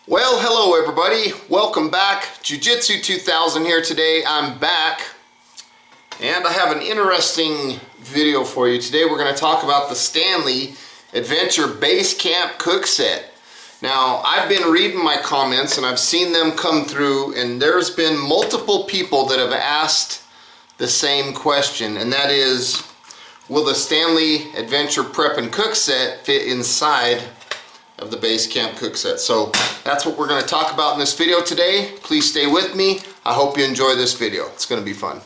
Well, hello everybody. Welcome back. Jiu-Jitsu 2000 here today. I'm back and I have an interesting video for you. Today we're going to talk about the Stanley Adventure Base Camp Cookset. Now, I've been reading my comments and I've seen them come through, and there's been multiple people that have asked the same question, and that is, will the Stanley Adventure Prep and Cook Set fit inside of the Base Camp Cookset? So that's what we're going to talk about in this video today. Please stay with me. I hope you enjoy this video. It's going to be fun.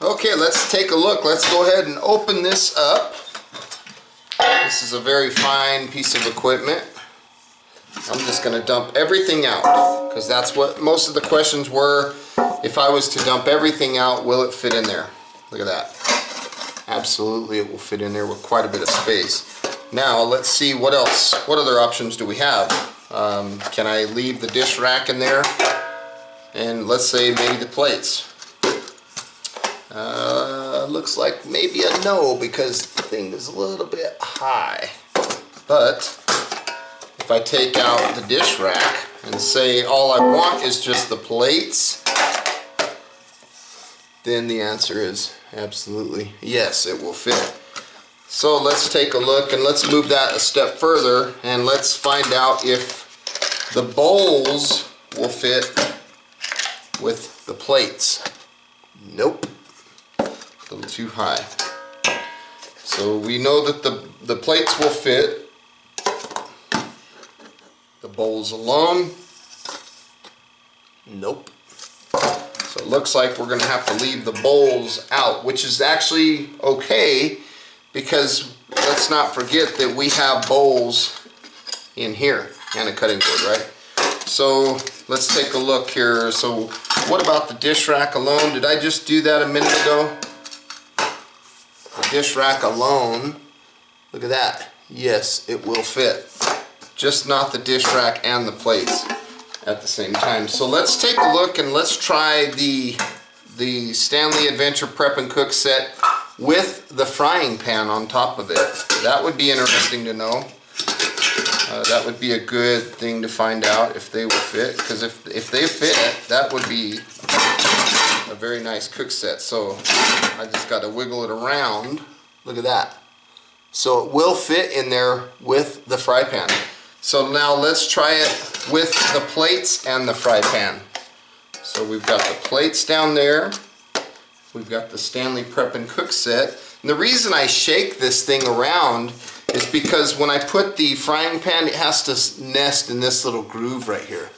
Okay, let's take a look. Let's go ahead and open this up. This is a very fine piece of equipment. I'm just going to dump everything out because that's what most of the questions were. If I was to dump everything out, will it fit in there? Look at that. Absolutely, it will fit in there with quite a bit of space. Now, let's see what else. What other options do we have? Can I leave the dish rack in there? And let's say maybe the plates. Looks like maybe a no, because the thing is a little bit high. But if I take out the dish rack and say all I want is just the plates, then the answer is absolutely yes, it will fit. So let's take a look and let's move that a step further and let's find out if the bowls will fit with the plates. Nope. A little too high. So we know that the plates will fit. The bowls alone, nope. So it looks like we're going to have to leave the bowls out, which is actually okay, because let's not forget that we have bowls in here and a cutting board, right? So let's take a look here. So what about the dish rack alone? Did I just do that a minute ago? The dish rack alone, look at that. Yes, it will fit. Just not the dish rack and the plates at the same time. So let's take a look and let's try the Stanley Adventure Prep and Cook Set with the frying pan on top of it. That would be interesting to know. That would be a good thing to find out if they will fit, because if they fit, that would be a very nice cook set. So I just got to wiggle it around. Look at that. So it will fit in there with the fry pan. So now let's try it with the plates and the fry pan. So we've got the plates down there. We've got the Stanley Prep and Cook Set. And the reason I shake this thing around is because when I put the frying pan, it has to nest in this little groove right here.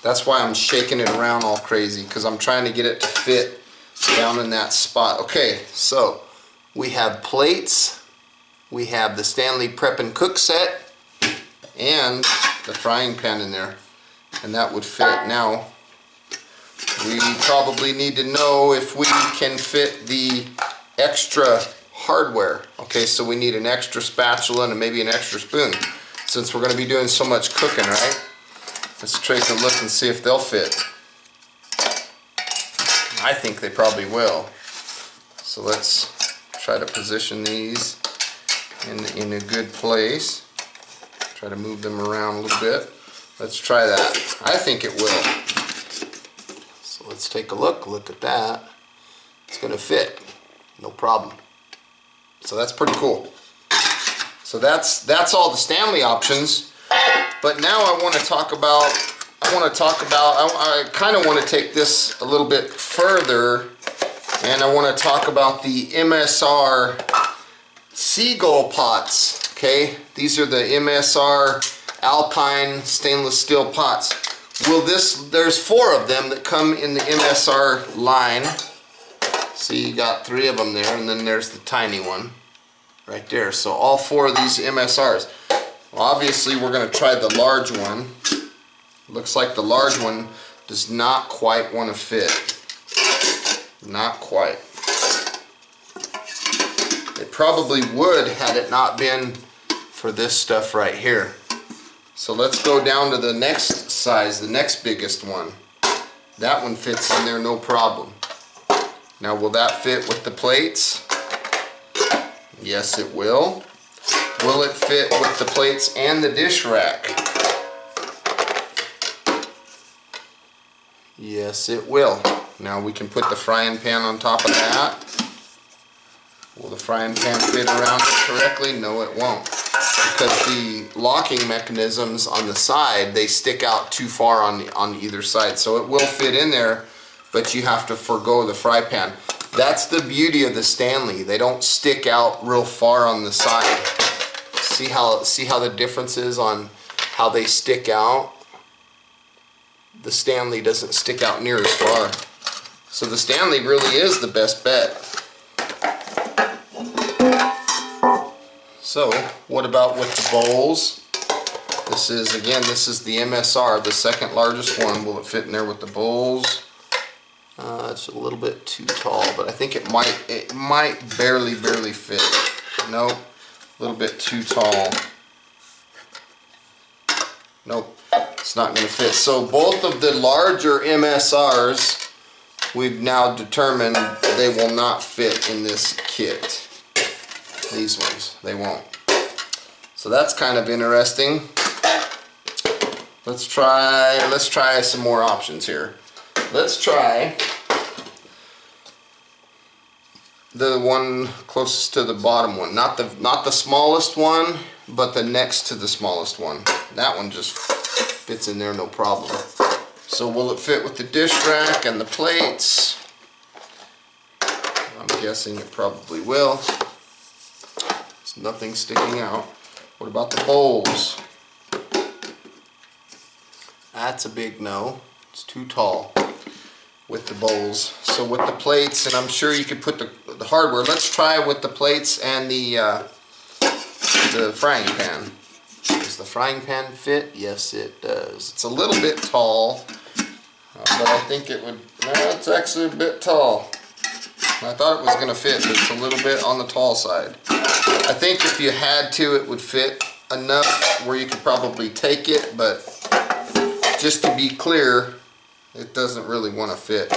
That's why I'm shaking it around all crazy, because I'm trying to get it to fit down in that spot. Okay, so we have plates, we have the Stanley Prep and Cook Set, and the frying pan in there, and that would fit. Now, we probably need to know if we can fit the extra hardware. Okay, so we need an extra spatula and maybe an extra spoon, since we're going to be doing so much cooking, right? Let's take a look and see if they'll fit. I think they probably will. So let's try to position these in a good place. Try to move them around a little bit. Let's try that. I think it will. So let's take a look. Look at that. It's going to fit. No problem. So that's pretty cool. So that's all the Stanley options. But now I want to talk about, I kind of want to take this a little bit further, and I want to talk about the MSR seagull pots. Okay, these are the MSR Alpine stainless steel pots. There's 4 of them that come in the MSR line. See, you got 3 of them there, and then there's the tiny one right there. So all 4 of these MSRs. Well, obviously we're going to try the large one. Looks like the large one does not quite want to fit. Not quite. It probably would had it not been for this stuff right here. So let's go down to the next size, the next biggest one. That one fits in there no problem. Now will that fit with the plates? Yes, it will. Will it fit with the plates and the dish rack? Yes, it will. Now we can put the frying pan on top of that. Will the frying pan fit around it correctly? No, it won't. Because the locking mechanisms on the side, they stick out too far on either side. So it will fit in there, but you have to forego the fry pan. That's the beauty of the Stanley. They don't stick out real far on the side. See how the difference is on how they stick out? The Stanley doesn't stick out near as far. So the Stanley really is the best bet. So what about with the bowls? This is the MSR, the second largest one. Will it fit in there with the bowls? It's a little bit too tall, but I think it might barely fit. Nope, a little bit too tall. Nope, it's not going to fit. So both of the larger MSRs, we've now determined they will not fit in this kit. These ones, they won't. So that's kind of interesting. Let's try some more options here. Let's try the one closest to the bottom one, not the smallest one, but the next to the smallest one. That one just fits in there no problem. So will it fit with the dish rack and the plates? I'm guessing it probably will. There's nothing sticking out. What about the bowls? That's a big no. It's too tall with the bowls. So with the plates, and I'm sure you could put the hardware. Let's try with the plates and the frying pan. Does the frying pan fit? Yes, it does. It's a little bit tall, but I think it would. No, it's actually a bit tall. I thought it was going to fit, but it's a little bit on the tall side. I think if you had to, it would fit enough where you could probably take it, but just to be clear, it doesn't really want to fit.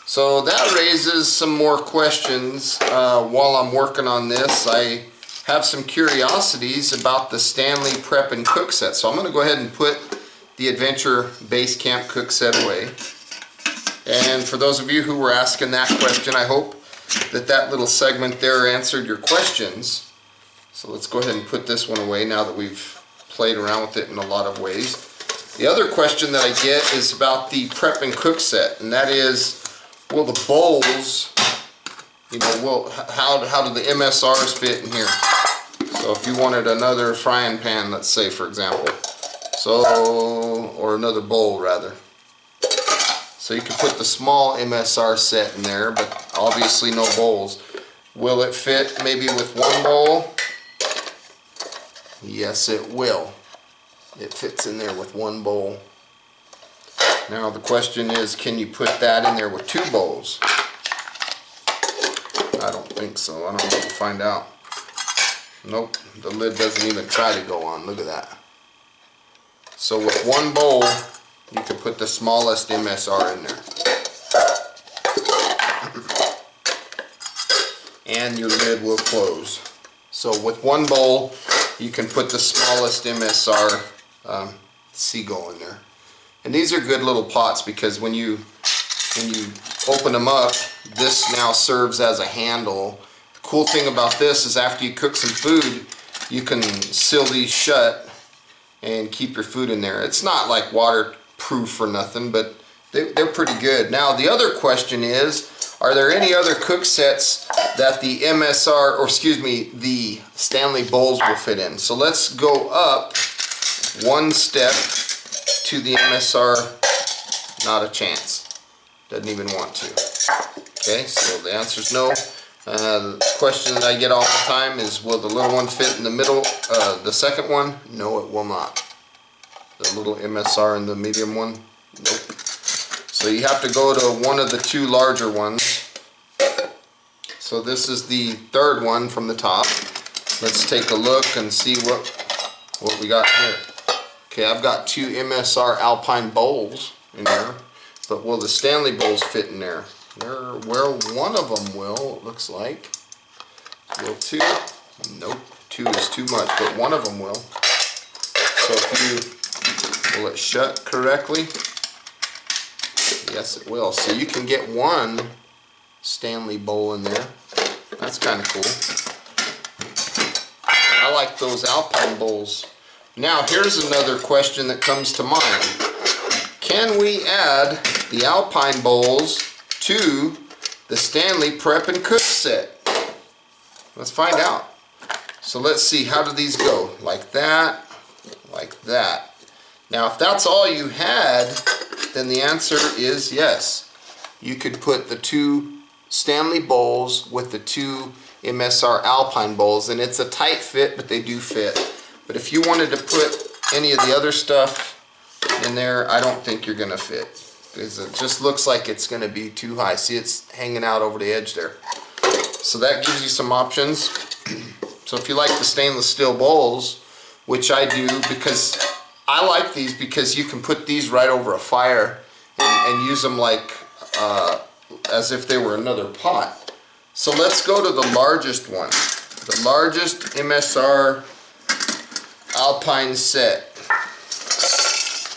So that raises some more questions while I'm working on this. I have some curiosities about the Stanley prep and cook set. So I'm going to go ahead and put the Adventure Base Camp cook set away. And for those of you who were asking that question, I hope that little segment there answered your questions. So let's go ahead and put this one away now that we've played around with it in a lot of ways. The other question that I get is about the prep and cook set, and that is, will the bowls, how do the MSRs fit in here? So if you wanted another frying pan, let's say for example, or another bowl rather. So you can put the small MSR set in there, but obviously no bowls. Will it fit maybe with one bowl? Yes, it will. It fits in there with one bowl. Now the question is, can you put that in there with two bowls? I don't think so. I don't know. We'll find out. Nope, the lid doesn't even try to go on. Look at that. So with one bowl, you can put the smallest MSR in there. And your lid will close. So with one bowl, you can put the smallest MSR Seagull in there. And these are good little pots because when you open them up, this now serves as a handle. The cool thing about this is after you cook some food, you can seal these shut and keep your food in there. It's not like waterproof or nothing, but they're pretty good. Now the other question is, are there any other cook sets that the MSR, or excuse me, the Stanley bowls will fit in? So let's go up one step to the MSR. Not a chance. Doesn't even want to. Okay, so the answer is no. The question that I get all the time is, will the little one fit in the middle, the second one? No, it will not. The little MSR and the medium one? Nope. So you have to go to one of the two larger ones. So So this is the third one from the top. Let's take a look and see what we got here. Okay, I've got two MSR Alpine bowls in there, but will the Stanley bowls fit in there? Well, one of them will, it looks like. Will two? Nope, two is too much, but one of them will. So will it shut correctly? Yes, it will. So you can get one Stanley bowl in there. That's kind of cool. I like those Alpine bowls. Now here's another question that comes to mind. Can we add the Alpine bowls to the Stanley prep and cook set? Let's find out. So let's see, how do these go? Like that, like that. Now if that's all you had, then the answer is yes. You could put the two Stanley bowls with the two MSR Alpine bowls, and it's a tight fit, but they do fit. But if you wanted to put any of the other stuff in there, I don't think you're gonna fit, because it just looks like it's gonna be too high. See, it's hanging out over the edge there. So that gives you some options. So if you like the stainless steel bowls, which I do, because I like these because you can put these right over a fire and use them like as if they were another pot. So let's go to the largest one, the largest MSR Alpine set.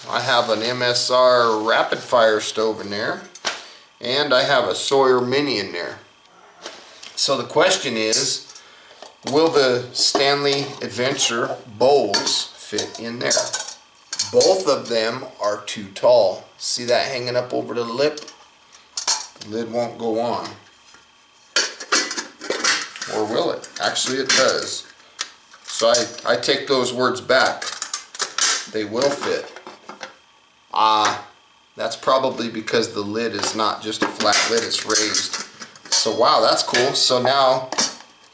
I have an MSR rapid fire stove in there, and I have a Sawyer Mini in there. So the question is, will the Stanley Adventure bowls fit in there? Both of them are too tall. See that hanging up over the lip? The lid won't go on. Or will it? Actually it does. So I take those words back. They will fit. That's probably because the lid is not just a flat lid, it's raised. So wow, that's cool. So now,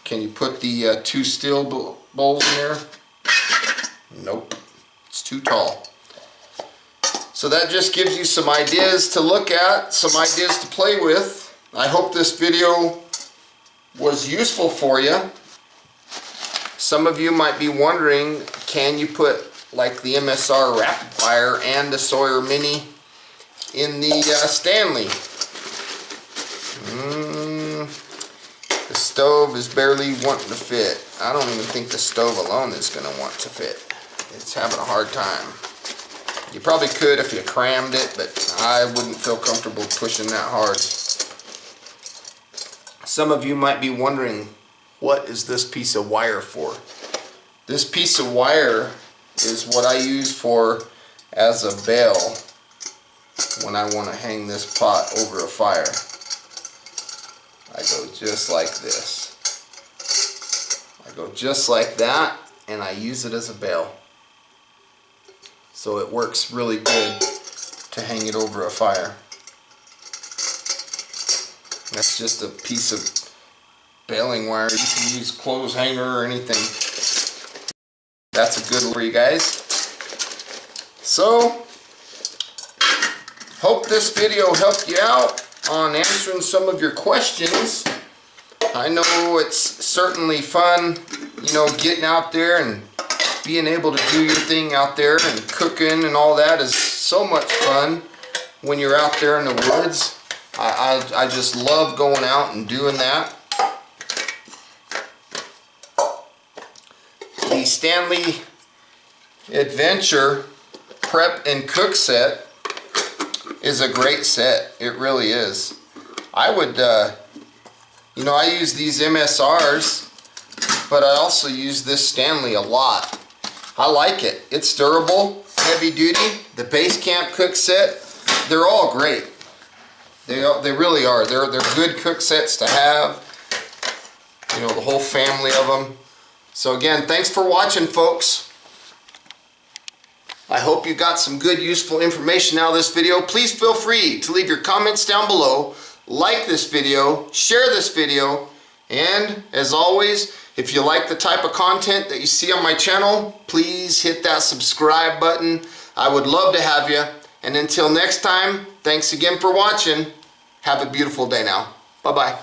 can you put the two steel bowls in there? Nope, it's too tall. So that just gives you some ideas to look at, some ideas to play with. I hope this video was useful for you. Some of you might be wondering, can you put like the MSR Rapid Fire and the Sawyer Mini in the Stanley? The stove is barely wanting to fit. I don't even think the stove alone is going to want to fit. It's having a hard time. You probably could if you crammed it, but I wouldn't feel comfortable pushing that hard. Some of you might be wondering, what is this piece of wire for? This piece of wire is what I use for as a bail when I want to hang this pot over a fire. I go just like this. I go just like that, and I use it as a bail. So it works really good to hang it over a fire. That's just a piece of baling wire. You can use clothes hanger or anything. That's a good one for you guys. So, hope this video helped you out on answering some of your questions. I know it's certainly fun, you know, getting out there and being able to do your thing out there, and cooking and all that is so much fun when you're out there in the woods. I just love going out and doing that. The Stanley Adventure Prep and Cook set is a great set. It really is. I would, you know, I use these MSRs, but I also use this Stanley a lot. I like it. It's durable, heavy duty. The Base Camp cook set, they're all great. They really are. They're good cook sets to have. You know, the whole family of them. So again, thanks for watching, folks. I hope you got some good, useful information out of this video. Please feel free to leave your comments down below. Like this video, share this video, and as always, if you like the type of content that you see on my channel, please hit that subscribe button. I would love to have you. And until next time, thanks again for watching. Have a beautiful day now. Bye-bye.